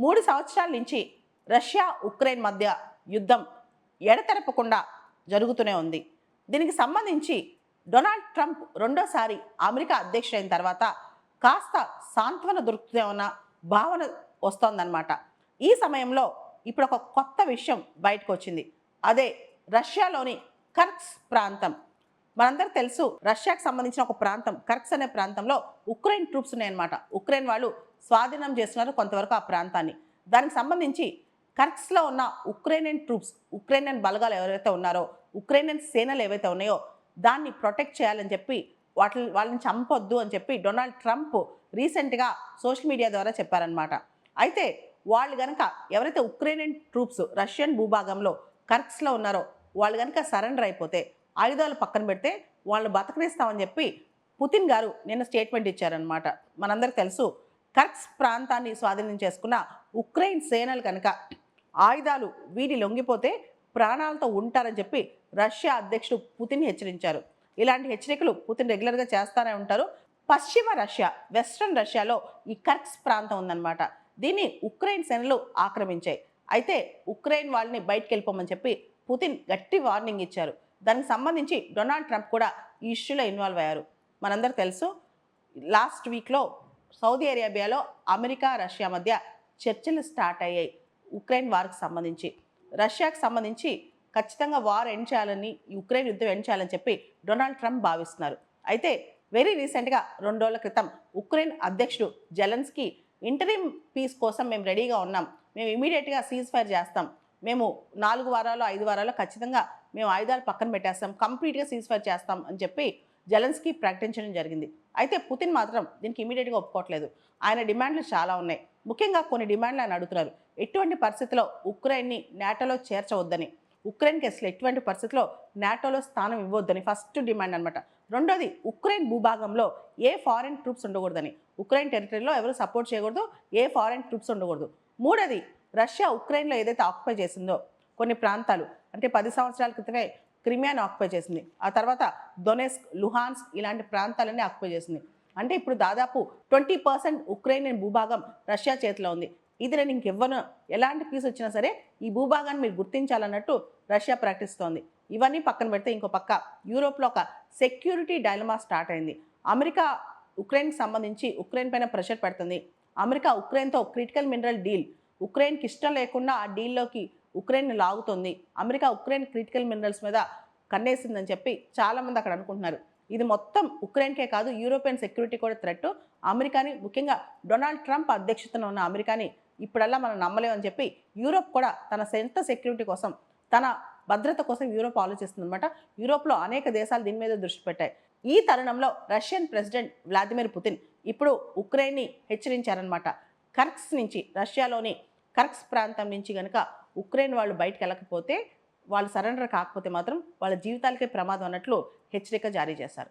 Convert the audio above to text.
3 సంవత్సరాల నుంచి Russia Ukraine మధ్య యుద్ధం ఎడతెరపకుండా జరుగుతూనే ఉంది. దీనికి సంబంధించి డొనాల్డ్ ట్రంప్ రెండోసారి అమెరికా అధ్యక్షుడైన తర్వాత కాస్త సాంత్వన దొరుకుతుందన్న భావన వస్తోందన్నమాట. ఈ సమయంలో ఇప్పుడు ఒక కొత్త విషయం బయటకు వచ్చింది. అదే రష్యాలోని కర్క్స్ ప్రాంతం. మనందరికి తెలుసు, రష్యాకు సంబంధించిన ఒక ప్రాంతం కర్క్స్ అనే ప్రాంతంలో ఉక్రెయిన్ ట్రూప్స్ ఉన్నాయన్నమాట. ఉక్రెయిన్ వాళ్ళు స్వాధీనం చేస్తున్నారు కొంతవరకు ఆ ప్రాంతాన్ని. దానికి సంబంధించి కర్క్స్లో ఉన్న ఉక్రెయినియన్ ట్రూప్స్, ఉక్రెయినియన్ బలగాలు ఎవరైతే ఉన్నారో, ఉక్రెయినియన్ సేనలు ఏవైతే ఉన్నాయో దాన్ని ప్రొటెక్ట్ చేయాలని చెప్పి వాళ్ళని చంపొద్దు అని చెప్పి డొనాల్డ్ ట్రంప్ రీసెంట్గా సోషల్ మీడియా ద్వారా చెప్పారనమాట. అయితే వాళ్ళు కనుక ఎవరైతే ఉక్రెయినియన్ ట్రూప్స్ రష్యన్ భూభాగంలో కర్క్స్లో ఉన్నారో వాళ్ళు కనుక సరెండర్ అయిపోతే, ఆయుధాలు పక్కన పెడితే వాళ్ళు బతకనిస్తామని చెప్పి పుతిన్ గారు నిన్న స్టేట్మెంట్ ఇచ్చారనమాట. మనందరికి తెలుసు, కర్క్స్ ప్రాంతాన్ని స్వాధీనం చేసుకున్న ఉక్రెయిన్ సేనలు కనుక ఆయుధాలు వీడి లొంగిపోతే ప్రాణాలతో ఉంటారని చెప్పి రష్యా అధ్యక్షుడు పుతిన్ హెచ్చరించారు. ఇలాంటి హెచ్చరికలు పుతిన్ రెగ్యులర్గా చేస్తూనే ఉంటారు. పశ్చిమ రష్యా, వెస్ట్రన్ రష్యాలో ఈ కర్క్స్ ప్రాంతం ఉందన్నమాట. దీన్ని ఉక్రెయిన్ సేనలు ఆక్రమించాయి. అయితే ఉక్రెయిన్ వాళ్ళని బయటకు వెళ్ళిపోమని చెప్పి పుతిన్ గట్టి వార్నింగ్ ఇచ్చారు. దానికి సంబంధించి డొనాల్డ్ ట్రంప్ కూడా ఈ ఇష్యూలో ఇన్వాల్వ్ అయ్యారు. మనందరూ తెలుసు, లాస్ట్ వీక్లో సౌదీ అరేబియాలో అమెరికా రష్యా మధ్య చర్చలు స్టార్ట్ అయ్యాయి ఉక్రెయిన్ వార్కి సంబంధించి. రష్యాకి సంబంధించి ఖచ్చితంగా వార్ ఎండ్ చేయాలని, ఉక్రెయిన్ యుద్ధం ఎండ్ చేయాలని చెప్పి డొనాల్డ్ ట్రంప్ భావిస్తున్నారు. అయితే వెరీ రీసెంట్గా 2 రోజుల క్రితం ఉక్రెయిన్ అధ్యక్షుడు జెలెన్స్కీ ఇంటరిమ్ పీస్ కోసం మేము రెడీగా ఉన్నాం, మేము ఇమీడియట్గా సీజ్ ఫైర్ చేస్తాం, మేము 4 వారాలు 5 వారాల్లో ఖచ్చితంగా మేము ఆయుధాలు పక్కన పెట్టేస్తాం, కంప్లీట్గా సీజ్ ఫైర్ చేస్తాం అని చెప్పి జెలెన్స్కీ ప్రకటించడం జరిగింది. అయితే పుతిన్ మాత్రం దీనికి ఇమీడియట్గా ఒప్పుకోవట్లేదు. ఆయన డిమాండ్లు చాలా ఉన్నాయి. ముఖ్యంగా కొన్ని డిమాండ్లు ఆయన అడుగుతున్నారు. ఎటువంటి పరిస్థితిలో ఉక్రెయిన్ని నాటోలో చేర్చవద్దని, ఉక్రెయిన్కి అసలు ఎటువంటి పరిస్థితిలో నాటోలో స్థానం ఇవ్వొద్దని ఫస్ట్ డిమాండ్ అనమాట. రెండోది, ఉక్రెయిన్ భూభాగంలో ఏ ఫారెన్ ట్రూప్స్ ఉండకూడదని, ఉక్రెయిన్ టెరిటరీలో ఎవరు సపోర్ట్ చేయకూడదు, ఏ ఫారెన్ ట్రూప్స్ ఉండకూడదు. మూడోది, రష్యా ఉక్రెయిన్లో ఏదైతే ఆక్యుపై చేసిందో కొన్ని ప్రాంతాలు, అంటే 10 సంవత్సరాల క్రితమే క్రిమియాను ఆక్యుపై చేసింది, ఆ తర్వాత డొనెట్స్క్, లుహాన్స్క్ ఇలాంటి ప్రాంతాలన్నీ ఆక్యుపై చేసింది. అంటే ఇప్పుడు దాదాపు 20% ఉక్రెయిన్ భూభాగం రష్యా చేతిలో ఉంది. ఇది నేను ఇంకెవ్వను, ఎలాంటి పీస్ వచ్చినా సరే ఈ భూభాగాన్ని మీరు గుర్తించాలన్నట్టు రష్యా ప్రకటిస్తోంది. ఇవన్నీ పక్కన పెడితే ఇంకో పక్క యూరోప్లో ఒక సెక్యూరిటీ డైలమా స్టార్ట్ అయింది. అమెరికా ఉక్రెయిన్కి సంబంధించి ఉక్రెయిన్ పైన ప్రెషర్ పెడుతుంది. అమెరికా ఉక్రెయిన్తో క్రిటికల్ మినరల్ డీల్, ఉక్రెయిన్కి ఇష్టం లేకుండా ఆ డీల్లోకి ఉక్రెయిన్ లాగుతుంది. అమెరికా ఉక్రెయిన్ క్రిటికల్ మినరల్స్ మీద కన్నేసిందని చెప్పి చాలామంది అక్కడ అనుకుంటున్నారు. ఇది మొత్తం ఉక్రెయిన్కే కాదు, యూరోపియన్ సెక్యూరిటీ కూడా థ్రెట్. అమెరికాని, ముఖ్యంగా డొనాల్డ్ ట్రంప్ అధ్యక్షతన ఉన్న అమెరికాని ఇప్పుడల్లా మనం నమ్మలేమని చెప్పి యూరోప్ కూడా తన సొంత సెక్యూరిటీ కోసం, తన భద్రత కోసం యూరోప్ ఆలోచిస్తుందన్నమాట. యూరోప్లో అనేక దేశాలు దీని మీద దృష్టి పెట్టాయి. ఈ తరుణంలో రష్యన్ ప్రెసిడెంట్ వ్లాదిమిర్ పుతిన్ ఇప్పుడు ఉక్రెయిన్ని హెచ్చరించారనమాట. కర్క్స్ నుంచి, రష్యాలోని కర్క్స్ ప్రాంతం నుంచి కనుక ఉక్రెయిన్ వాళ్ళు బయటకు వెళ్ళకపోతే, వాళ్ళు సరెండర్ కాకపోతే మాత్రం వాళ్ళ జీవితాలకే ప్రమాదం అన్నట్లు హెచ్చరిక జారీ చేశారు.